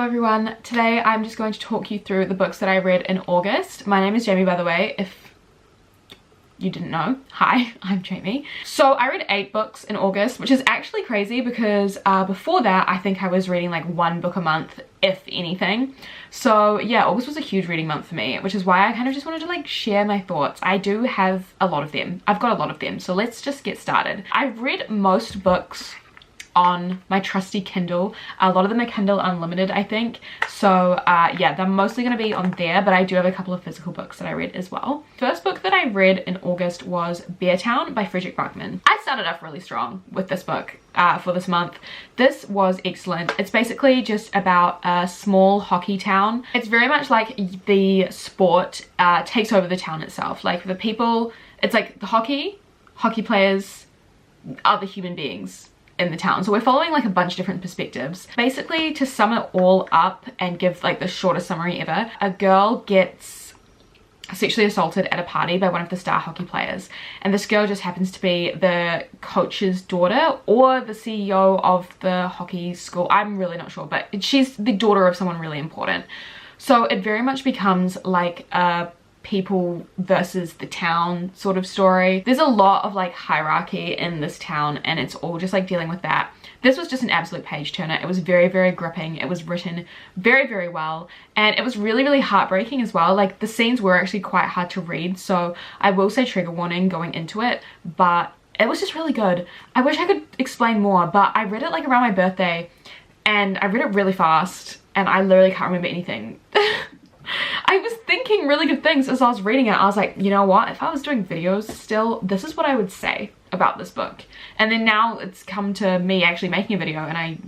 Hello everyone, today I'm just going to talk you through the books that I read in August. My name is Jamie, by the way, if you didn't know. Hi, I'm Jamie. So I read 8 books in August, which is actually crazy because before that I think I was reading like 1 book a month, if anything. So yeah, August was a huge reading month for me, which is why I kind of just wanted to like share my thoughts. I do have a lot of them. I've got a lot of them, so let's just get started. I've read most books on my trusty Kindle. A lot of them are Kindle Unlimited, I think. So yeah, they're mostly going to be on there, but I do have a couple of physical books that I read as well. First book that I read in August was Beertown by Frederick Buckman. I started off really strong with this book for this month. This was excellent. It's basically just about a small hockey town. It's very much like the sport takes over the town itself. Like the people, it's like the hockey players are the human beings in the town. So we're following like a bunch of different perspectives. Basically, to sum it all up and give like the shortest summary ever, a girl gets sexually assaulted at a party by one of the star hockey players, and this girl just happens to be the coach's daughter or the CEO of the hockey school. I'm really not sure, but she's the daughter of someone really important. So it very much becomes like a people versus the town sort of story. There's a lot of like hierarchy in this town, and it's all just like dealing with that. This was just an absolute page turner. It was very, very gripping. It was written very, very well, and it was really, really heartbreaking as well. Like the scenes were actually quite hard to read, so I will say trigger warning going into it, but it was just really good. I wish I could explain more, but I read it like around my birthday, and I read it really fast, and I literally can't remember anything. I was thinking really good things as I was reading it. I was like, you know what, if I was doing videos still, this is what I would say about this book. And then now it's come to me actually making a video and I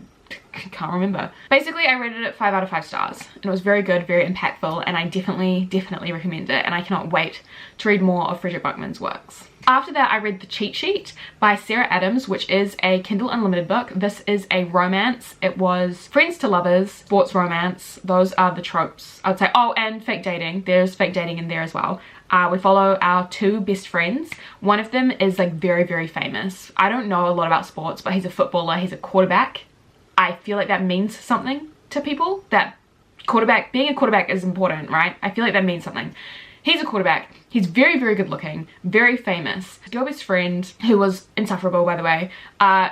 can't remember. Basically, I rated it 5 out of 5 stars, and it was very good, very impactful, and I definitely recommend it, and I cannot wait to read more of Frederick Buckman's works. After that, I read The Cheat Sheet by Sarah Adams, which is a Kindle Unlimited book. This is a romance. It was friends to lovers, sports romance. Those are the tropes, I would say. Oh, and fake dating. There's fake dating in there as well. We follow our 2 best friends. One of them is like very, very famous. I don't know a lot about sports, but he's a footballer. He's a quarterback. I feel like that means something to people. That being a quarterback is important, right? I feel like that means something. He's a quarterback. He's very, very good looking, very famous. His girl best friend, who was insufferable by the way,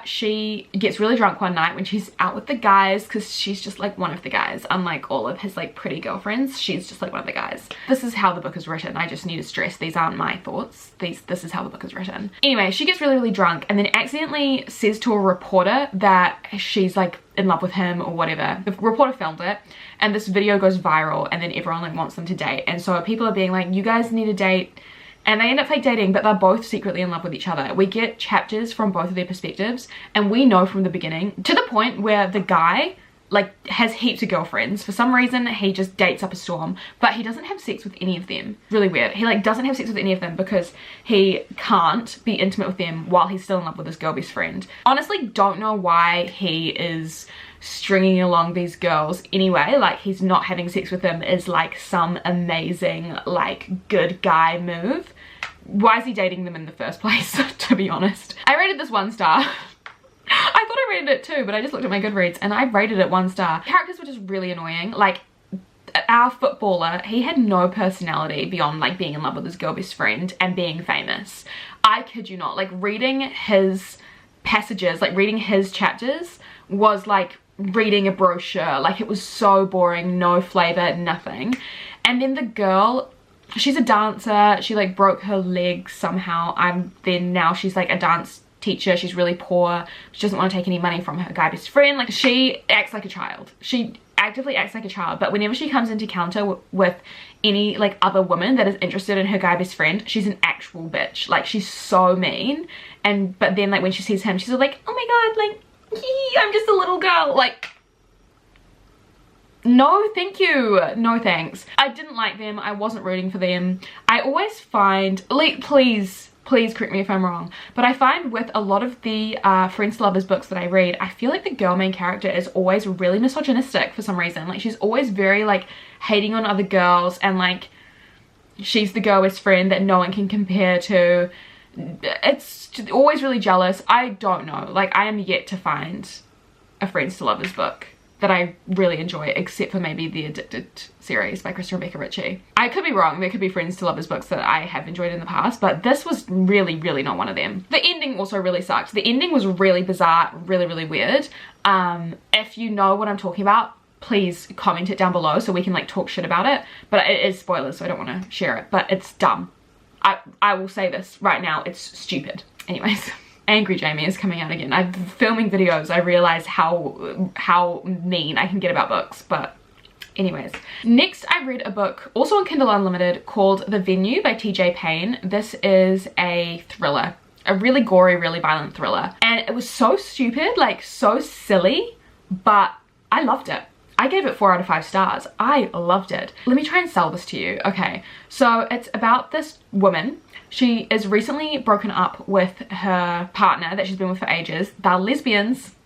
she gets really drunk one night when she's out with the guys, because she's just like one of the guys. Unlike all of his like pretty girlfriends, she's just like one of the guys. This is how the book is written. I just need to stress, these aren't my thoughts. This is how the book is written. Anyway, she gets really, really drunk and then accidentally says to a reporter that she's like in love with him or whatever. The reporter filmed it, and this video goes viral, and then everyone like wants them to date, and so people are being like, you guys need to date, and they end up fake dating, but they're both secretly in love with each other. We get chapters from both of their perspectives, and we know from the beginning, to the point where the guy like has heaps of girlfriends. For some reason he just dates up a storm, but he doesn't have sex with any of them. Really weird. He like doesn't have sex with any of them because he can't be intimate with them while he's still in love with his girl best friend. Honestly, don't know why he is stringing along these girls anyway. Like, he's not having sex with them is like some amazing like good guy move. Why is he dating them in the first place? To be honest, I rated this 1 star. I thought I rated it 2, but I just looked at my Goodreads and I rated it 1 star. Characters were just really annoying. Like, our footballer, he had no personality beyond like being in love with his girl best friend and being famous. I kid you not, like reading his passages, like reading his chapters was like reading a brochure. Like, it was so boring, no flavor, nothing. And then the girl, she's a dancer. She like broke her leg somehow. Now she's like a dance teacher. She's really poor. She doesn't want to take any money from her guy best friend. Like, she acts like a child. She actively acts like a child, but whenever she comes into encounter with any like other woman that is interested in her guy best friend, she's an actual bitch. Like, she's so mean. But then like when she sees him, she's like, oh my god, like I'm just a little girl. Like, no thank you, no thanks. I didn't like them. I wasn't rooting for them. I always find, like, please correct me if I'm wrong, but I find with a lot of the friends to lovers books that I read, I feel like the girl main character is always really misogynistic for some reason. Like, she's always very like hating on other girls, and like she's the girl best friend that no one can compare to. It's always really jealous. I don't know, like I am yet to find a friends to lovers book that I really enjoy, except for maybe the Addicted series by Kristen Rebecca Ritchie. I could be wrong, there could be friends to lovers books that I have enjoyed in the past, but this was really, really not one of them. The ending also really sucked. The ending was really bizarre, really, really weird. If you know what I'm talking about, please comment it down below so we can like talk shit about it, but it is spoilers, so I don't want to share it, but it's dumb. I will say this right now, it's stupid. Anyways. Angry Jamie is coming out again. I'm filming videos. I realize how mean I can get about books, but anyways. Next, I read a book also on Kindle Unlimited called The Venue by TJ Payne. This is a thriller, a really gory, really violent thriller. And it was so stupid, like so silly, but I loved it. I gave it 4 out of 5 stars. I loved it. Let me try and sell this to you. Okay, so it's about this woman. She is recently broken up with her partner that she's been with for ages. They're lesbians.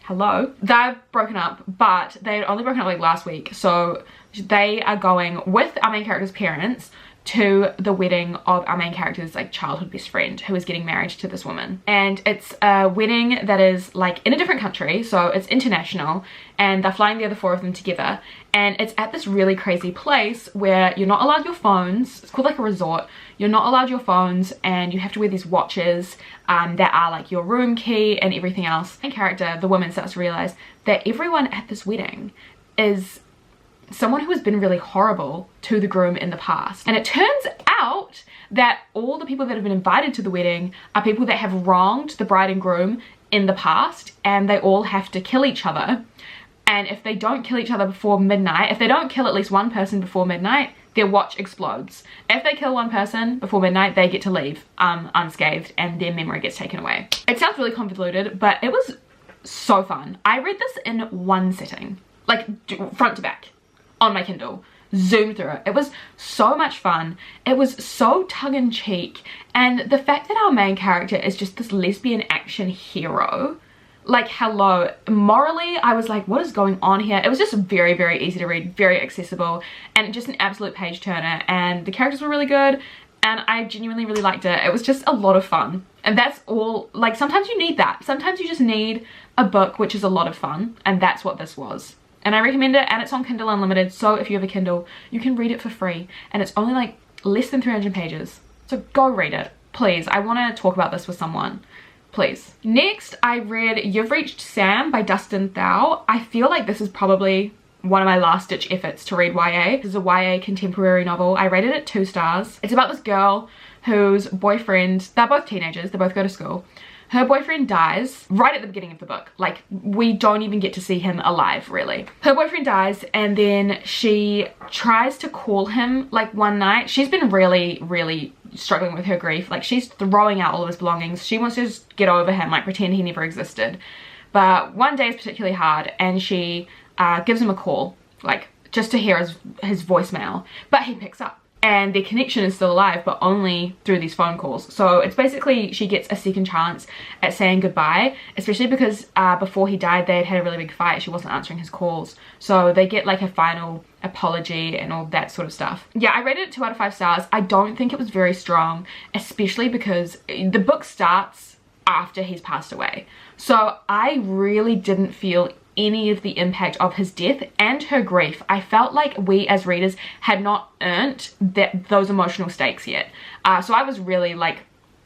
Hello. They're broken up, but they had only broken up like last week. So they are going with our main character's parents to the wedding of our main character's like childhood best friend who is getting married to this woman. And it's a wedding that is like in a different country, so it's international, and they're flying the other 4 of them together. And it's at this really crazy place where you're not allowed your phones. It's called like a resort. You're not allowed your phones, and you have to wear these watches that are like your room key and everything else. The main character, the woman, starts to realize that everyone at this wedding is someone who has been really horrible to the groom in the past. And it turns out that all the people that have been invited to the wedding are people that have wronged the bride and groom in the past, and they all have to kill each other. And if they don't kill each other before midnight, if they don't kill at least one person before midnight, their watch explodes. If they kill one person before midnight, they get to leave unscathed, and their memory gets taken away. It sounds really convoluted, but it was so fun. I read this in one sitting, like front to back, on my Kindle, zoomed through it. It was so much fun. It was so tongue-in-cheek, and the fact that our main character is just this lesbian action hero, like hello, morally I was like, what is going on here? It was just very, very easy to read, very accessible, and just an absolute page turner, and the characters were really good, and I genuinely really liked it. It was just a lot of fun, and that's all. Like sometimes you need that. Sometimes you just need a book which is a lot of fun, and that's what this was. And I recommend it, and it's on Kindle Unlimited, so if you have a Kindle, you can read it for free. And it's only like less than 300 pages. So go read it, please. I want to talk about this with someone, please. Next, I read You've Reached Sam by Dustin Thau. I feel like this is probably one of my last ditch efforts to read YA. This is a YA contemporary novel. I rated it 2 stars. It's about this girl whose boyfriend, they're both teenagers, they both go to school. Her boyfriend dies right at the beginning of the book. Like, we don't even get to see him alive, really. Her boyfriend dies, and then she tries to call him, like, one night. She's been really, really struggling with her grief. Like, she's throwing out all of his belongings. She wants to just get over him, like, pretend he never existed. But one day is particularly hard, and she gives him a call, like, just to hear his voicemail. But he picks up. And their connection is still alive, but only through these phone calls. So it's basically she gets a second chance at saying goodbye, especially because before he died they had had a really big fight. She wasn't answering his calls, so they get like a final apology and all that sort of stuff. Yeah, I rated it 2 out of 5 stars. I don't think it was very strong, especially because the book starts after he's passed away, so I really didn't feel any of the impact of his death and her grief. I felt like we as readers had not earned those emotional stakes yet. So I was really like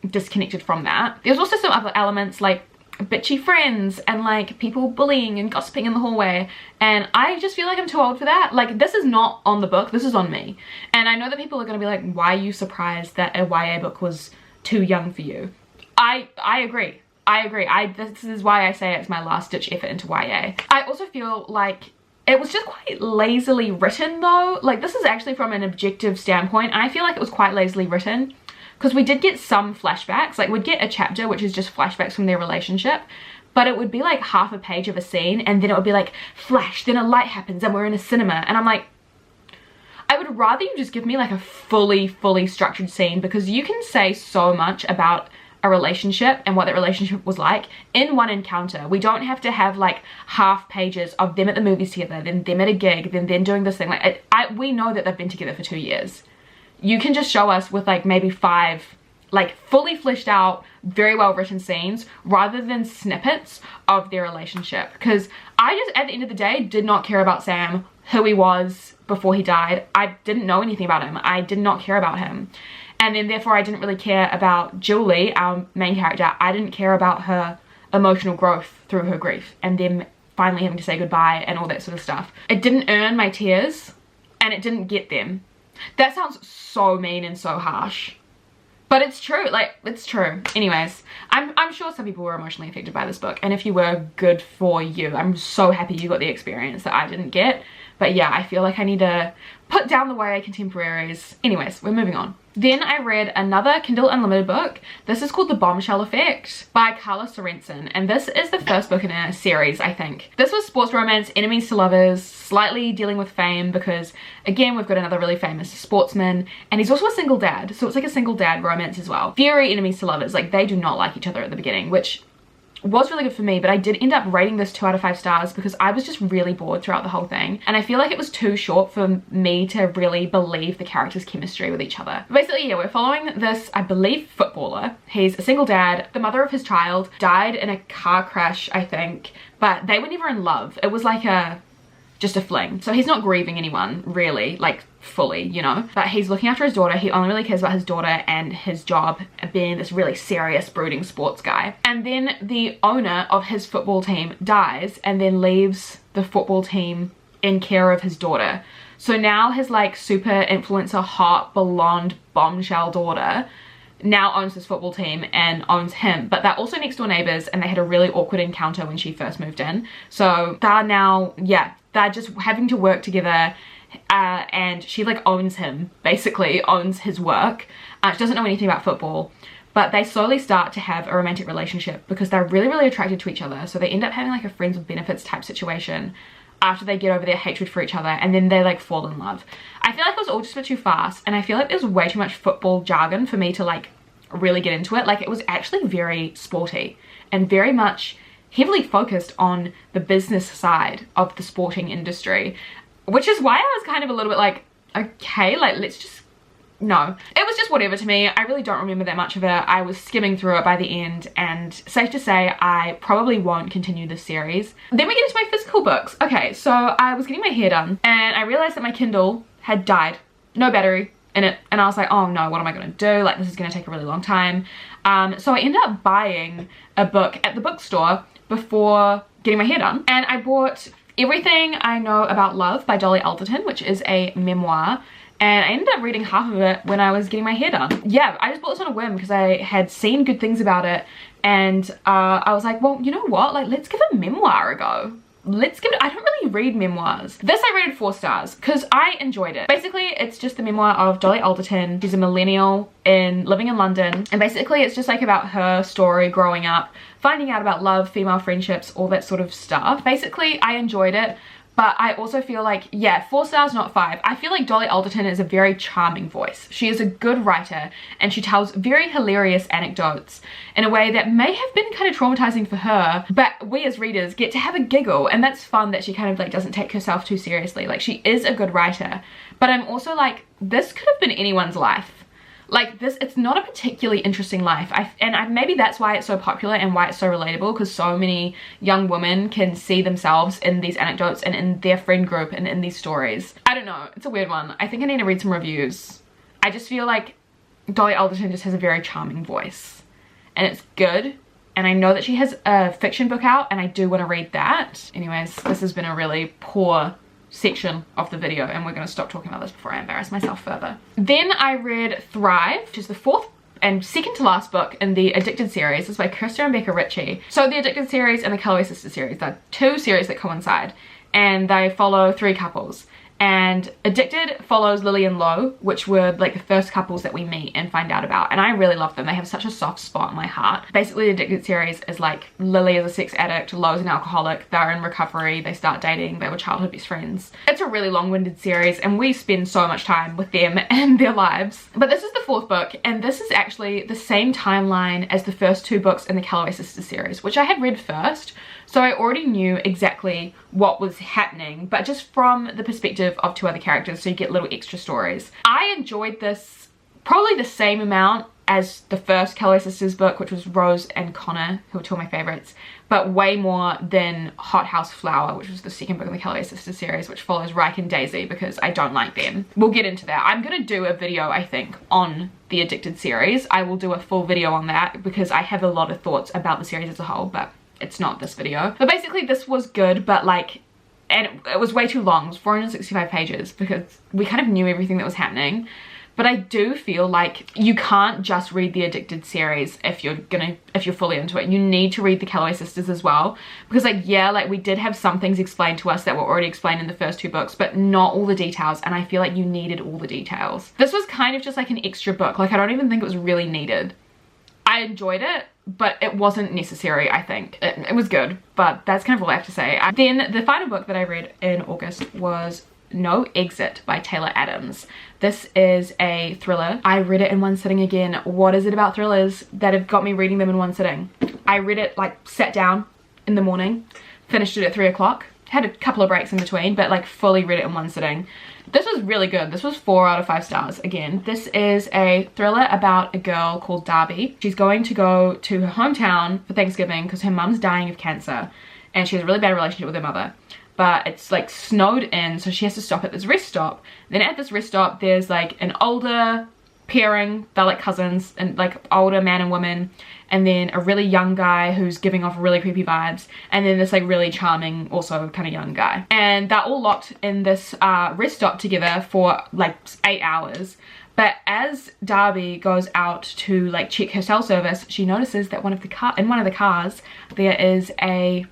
disconnected from that. There's also some other elements like bitchy friends and like people bullying and gossiping in the hallway, and I just feel like I'm too old for that. Like, this is not on the book, this is on me. And I know that people are going to be like, why are you surprised that a YA book was too young for you? I agree. This is why I say it's my last ditch effort into YA. I also feel like it was just quite lazily written though. Like, this is actually from an objective standpoint. I feel like it was quite lazily written because we did get some flashbacks. Like, we'd get a chapter which is just flashbacks from their relationship, but it would be like half a page of a scene, and then it would be like flash, then a light happens and we're in a cinema, and I'm like, I would rather you just give me like a fully structured scene, because you can say so much about a relationship and what that relationship was like in one encounter. We don't have to have like half pages of them at the movies together, then them at a gig, then doing this thing. Like, we know that they've been together for 2 years. You can just show us with like maybe 5 like fully fleshed out, very well written scenes rather than snippets of their relationship. Because I just, at the end of the day, did not care about Sam, who he was before he died. I didn't know anything about him. I did not care about him. And then therefore I didn't really care about Julie, our main character. I didn't care about her emotional growth through her grief and them finally having to say goodbye and all that sort of stuff. It didn't earn my tears and it didn't get them. That sounds so mean and so harsh, but it's true. Like, it's true. Anyways, I'm sure some people were emotionally affected by this book, and if you were, good for you. I'm so happy you got the experience that I didn't get. But yeah, I feel like I need to put down the YA contemporaries. Anyways, we're moving on. Then I read another Kindle Unlimited book. This is called The Bombshell Effect by Carla Sorensen, and this is the first book in a series, I think. This was sports romance, enemies to lovers, slightly dealing with fame because, again, we've got another really famous sportsman, and he's also a single dad, so it's like a single dad romance as well. Very enemies to lovers, like they do not like each other at the beginning, which was really good for me, but I did end up rating this 2 out of 5 stars because I was just really bored throughout the whole thing, and I feel like it was too short for me to really believe the characters' chemistry with each other. Basically, yeah, we're following this, I believe, footballer. He's a single dad. The mother of his child died in a car crash, I think, but they were never in love. It was like just a fling. So he's not grieving anyone really, like fully, you know, but he's looking after his daughter. He only really cares about his daughter and his job, being this really serious brooding sports guy. And then the owner of his football team dies and then leaves the football team in care of his daughter. So now his like super influencer, hot blonde bombshell daughter now owns this football team and owns him, but they're also next door neighbors, and they had a really awkward encounter when she first moved in. So they're now, yeah, they're just having to work together, and she like owns him, basically owns his work. She doesn't know anything about football, but they slowly start to have a romantic relationship because they're really attracted to each other. So they end up having like a friends with benefits type situation after they get over their hatred for each other, and then they like fall in love. I feel like it was all just a bit too fast, and I feel like there's way too much football jargon for me to like really get into it. Like, it was actually very sporty and very much heavily focused on the business side of the sporting industry, which is why I was kind of a little bit like, okay, like let's just, no. It was just whatever to me. I really don't remember that much of it. I was skimming through it by the end, and safe to say I probably won't continue this series. Then we get into my physical books. Okay, so I was getting my hair done and I realized that my Kindle had died. No battery in it, and I was like, oh no, what am I gonna do? Like, this is gonna take a really long time. So I ended up buying a book at the bookstore before getting my hair done, and I bought Everything I Know About Love by Dolly Alderton, which is a memoir, and I ended up reading half of it when I was getting my hair done. Yeah, I just bought this on a whim because I had seen good things about it, and I was like, well, you know what, like, let's give a memoir a go. Let's give it, I don't really read memoirs. This I rated 4 stars because I enjoyed it. Basically, it's just the memoir of Dolly Alderton. She's a millennial living in London, and basically it's just like about her story growing up, finding out about love, female friendships, all that sort of stuff. Basically, I enjoyed it, but I also feel like, yeah, 4 stars, not 5. I feel like Dolly Alderton is a very charming voice. She is a good writer, and she tells very hilarious anecdotes in a way that may have been kind of traumatizing for her, but we as readers get to have a giggle, and that's fun that she kind of like doesn't take herself too seriously. Like, she is a good writer, but I'm also like, this could have been anyone's life. Like, this, it's not a particularly interesting life. Maybe that's why it's so popular and why it's so relatable, because so many young women can see themselves in these anecdotes and in their friend group and in these stories. I don't know, it's a weird one. I think I need to read some reviews. I just feel like Dolly Alderton just has a very charming voice, and it's good. And I know that she has a fiction book out, and I do want to read that. Anyways, this has been a really poor section of the video, and we're going to stop talking about this before I embarrass myself further. Then I read Thrive, which is the 4th and second to last book in the Addicted series. It's by Krista and Becca Ritchie. So the Addicted series and the Calloway Sisters series, they're 2 series that coincide, and they follow 3 couples. And Addicted follows Lily and Lo, which were like the first couples that we meet and find out about, and I really love them. They have such a soft spot in my heart. Basically, the Addicted series is like, Lily is a sex addict, Lo is an alcoholic, they're in recovery, they start dating, they were childhood best friends. It's a really long-winded series, and we spend so much time with them and their lives. But this is the 4th book, and this is actually the same timeline as the first 2 books in the Calloway Sisters series, which I had read first, so I already knew exactly what was happening, but just from the perspective of 2 other characters, so you get little extra stories. I enjoyed this probably the same amount as the first Calloway Sisters book, which was Rose and Connor, who were two of my favorites, but way more than Hot House Flower, which was the second book in the Calloway Sisters series, which follows Reich and Daisy, because I don't like them. We'll get into that. I'm gonna do a video, I think, on the Addicted series. I will do a full video on that because I have a lot of thoughts about the series as a whole, but it's not this video. But basically this was good, but like, and it was way too long. It was 465 pages because we kind of knew everything that was happening. But I do feel like you can't just read the Addicted series if you're fully into it. You need to read the Calloway Sisters as well. Because like, yeah, like we did have some things explained to us that were already explained in the first two books, but not all the details. And I feel like you needed all the details. This was kind of just like an extra book. Like I don't even think it was really needed. I enjoyed it, but it wasn't necessary, I think. It was good, but that's kind of all I have to say. Then the final book that I read in August was No Exit by Taylor Adams. This is a thriller. I read it in one sitting again. What is it about thrillers that have got me reading them in one sitting? I read it, like, sat down in the morning, finished it at 3 o'clock, had a couple of breaks in between, but like fully read it in one sitting. This was really good. This was 4 out of 5 stars again. This is a thriller about a girl called Darby. She's going to go to her hometown for Thanksgiving because her mum's dying of cancer and she has a really bad relationship with her mother. But it's like snowed in, so she has to stop at this rest stop. Then at this rest stop, there's like an older pairing, they're like cousins, and like older man and woman, and then a really young guy who's giving off really creepy vibes, and then this like really charming, also kind of young guy. And they're all locked in this rest stop together for like 8 hours. But as Darby goes out to like check her cell service, she notices that in one of the cars there is a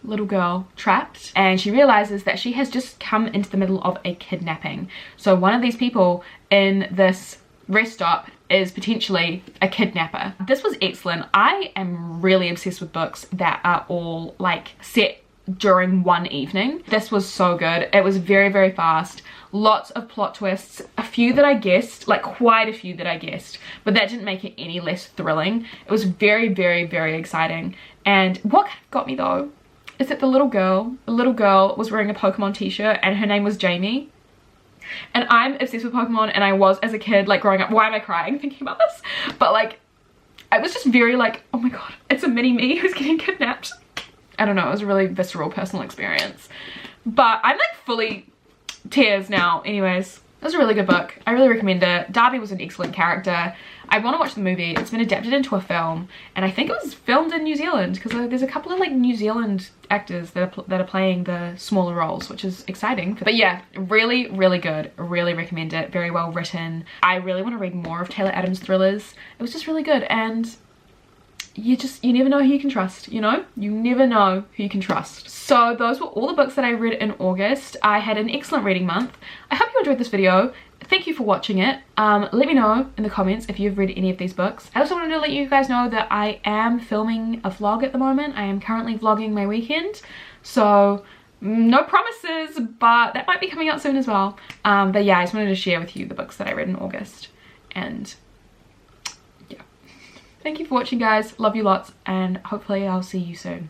little girl trapped, and she realizes that she has just come into the middle of a kidnapping. So one of these people in this rest stop is potentially a kidnapper. This was excellent. I am really obsessed with books that are all like set during one evening. This was so good. It was very, very fast. Lots of plot twists, a few that I guessed, like quite a few that I guessed, but that didn't make it any less thrilling. It was very, very, very exciting. And what kind of got me though is that the little girl was wearing a Pokemon t-shirt and her name was Jamie. And I'm obsessed with Pokemon, and I was as a kid, like growing up. Why am I crying thinking about this? But like, I was just very like, oh my god, it's a mini me who's getting kidnapped. I don't know, it was a really visceral personal experience. But I'm like fully tears now. Anyways, it was a really good book. I really recommend it. Darby was an excellent character. I want to watch the movie. It's been adapted into a film, and I think it was filmed in New Zealand because there's a couple of like New Zealand actors that are playing the smaller roles, which is exciting. But yeah, really, really good. Really recommend it. Very well written. I really want to read more of Taylor Adams' thrillers. It was just really good, and you never know who you can trust, you know? You never know who you can trust. So those were all the books that I read in August. I had an excellent reading month. I hope you enjoyed this video. Thank you for watching it. Let me know in the comments if you've read any of these books. I also wanted to let you guys know that I am filming a vlog at the moment. I am currently vlogging my weekend. So no promises, but that might be coming out soon as well. But yeah, I just wanted to share with you the books that I read in August. And yeah. Thank you for watching, guys. Love you lots, and hopefully I'll see you soon.